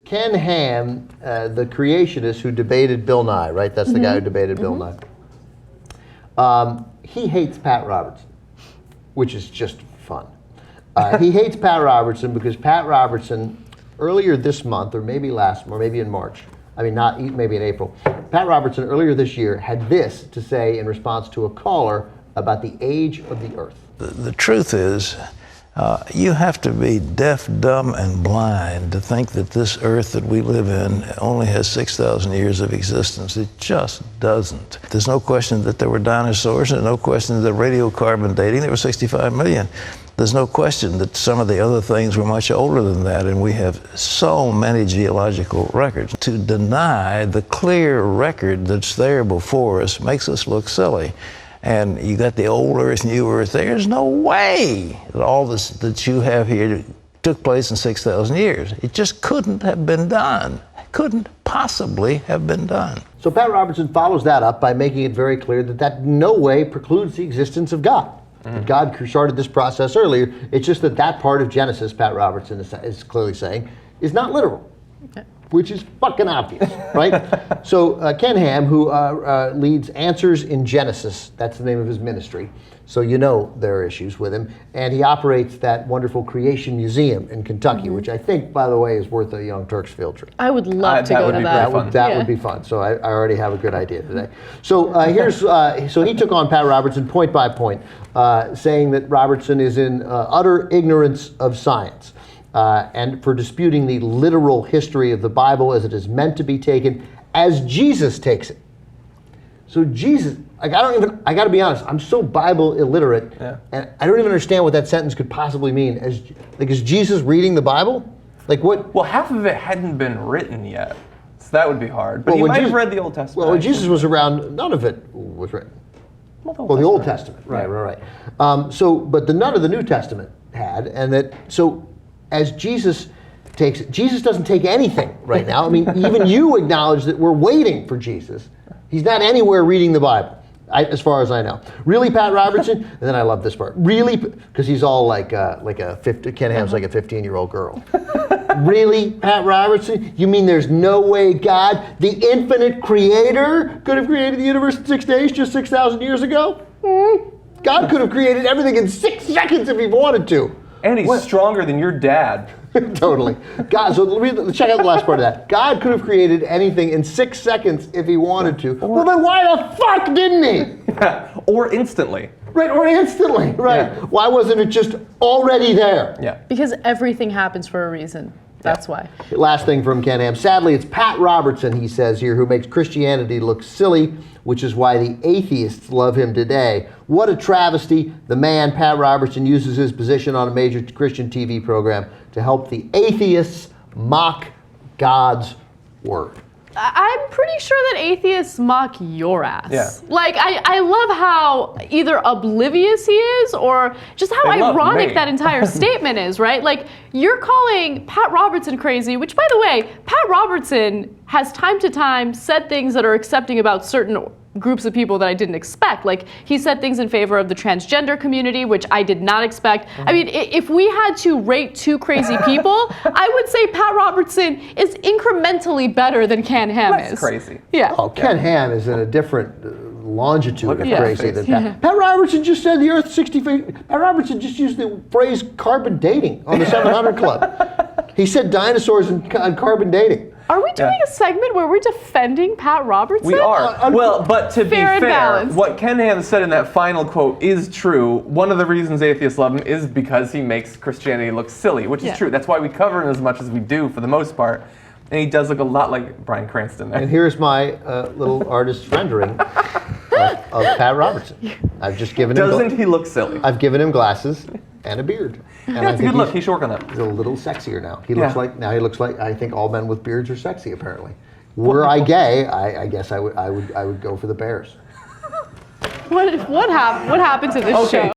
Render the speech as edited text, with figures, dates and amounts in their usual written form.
Ken Ham, the creationist who debated Bill Nye, right? That's the guy who debated Bill Nye. He hates Pat Robertson, which is just fun. He hates Pat Robertson because Pat Robertson, earlier this month, or maybe last, or maybe in March, I mean, not maybe in April, Pat Robertson earlier this year had this to say in response to a caller about the age of the earth. The truth is, you have to be deaf, dumb, and blind to think that this earth that we live in only has 6,000 years of existence. It just doesn't. There's no question that there were dinosaurs, and no question that radiocarbon dating, there were 65 million. There's no question that some of the other things were much older than that, and we have so many geological records. To deny the clear record that's there before us makes us look silly. And you got the old Earth, new Earth. There's no way that all this that you have here took place in 6,000 years. It just couldn't have been done. Couldn't possibly have been done. So Pat Robertson follows that up by making it very clear that that in no way precludes the existence of God. God started this process earlier. It's just that that part of Genesis, Pat Robertson is clearly saying, is not literal, which is fucking obvious, right? So Ken Ham, who leads Answers in Genesis, that's the name of his ministry, so you know there are issues with him, and he operates that wonderful Creation Museum in Kentucky, which I think, by the way, is worth a Young Turks field trip. I would love to go to that. That would be fun. So I already have a good idea today. So so he took on Pat Robertson point by point, saying that Robertson is in utter ignorance of science. And for disputing the literal history of the Bible as it is meant to be taken, as Jesus takes it. So Jesus, I got to be honest, I'm so Bible illiterate, and I don't even understand what that sentence could possibly mean. Is Jesus reading the Bible? Like what? Well, half of it hadn't been written yet, so that would be hard. But he might have read the Old Testament. Well, when Jesus was around, none of it was written. Well, the Old Testament, right. But none of the New Testament had, and that so. As Jesus takes it, Jesus doesn't take anything right now. I mean, even you acknowledge that we're waiting for Jesus. He's not anywhere reading the Bible, as far as I know. Really, Pat Robertson? And then I love this part. Really? Because he's all like a 50, Ken Ham's like a 15-year-old girl. Really, Pat Robertson? You mean there's no way God, the infinite creator, could have created the universe in 6 days just 6,000 years ago? God could have created everything in 6 seconds if he wanted to. And he's stronger than your dad. Totally. God, so let's check out the last part of that. God could have created anything in 6 seconds if he wanted to. Well, then why the fuck didn't he? Yeah. Or instantly. Right, or instantly. Right. Yeah. Why wasn't it just already there? Yeah. Because everything happens for a reason. That's why. Last thing from Ken Ham. Sadly, it's Pat Robertson, he says here, who makes Christianity look silly, which is why the atheists love him today. What a travesty. The man, Pat Robertson, uses his position on a major Christian TV program to help the atheists mock God's word. I'm pretty sure that atheists mock your ass. Yeah. Like, I love how either oblivious he is or just how ironic that entire statement is, right? Like, you're calling Pat Robertson crazy, which, by the way, Pat Robertson has time to time said things that are accepting about certain groups of people that I didn't expect. Like, he said things in favor of the transgender community, which I did not expect. I mean, if we had to rate two crazy people, I would say Pat Robertson is incrementally better than Ken Ham is. That's crazy. Yeah. Oh, Ken Ham is in a different longitude of crazy than Pat. Pat Robertson just said the Earth's 60 feet. Pat Robertson just used the phrase carbon dating on the 700 Club. He said dinosaurs and carbon dating. Are we doing a segment where we're defending Pat Robertson? We are. Well, but to be fair, and what Ken Ham said in that final quote is true. One of the reasons atheists love him is because he makes Christianity look silly, which is true. That's why we cover him as much as we do for the most part. And he does look a lot like Bryan Cranston there. And here's my little artist rendering of Pat Robertson. I've just given him. Doesn't he look silly? I've given him glasses and a beard. And That's a good look. He should work on that. He's a little sexier now. He looks like I think all men with beards are sexy. Apparently, were I gay, I guess I would go for the Bears. What happened to this show?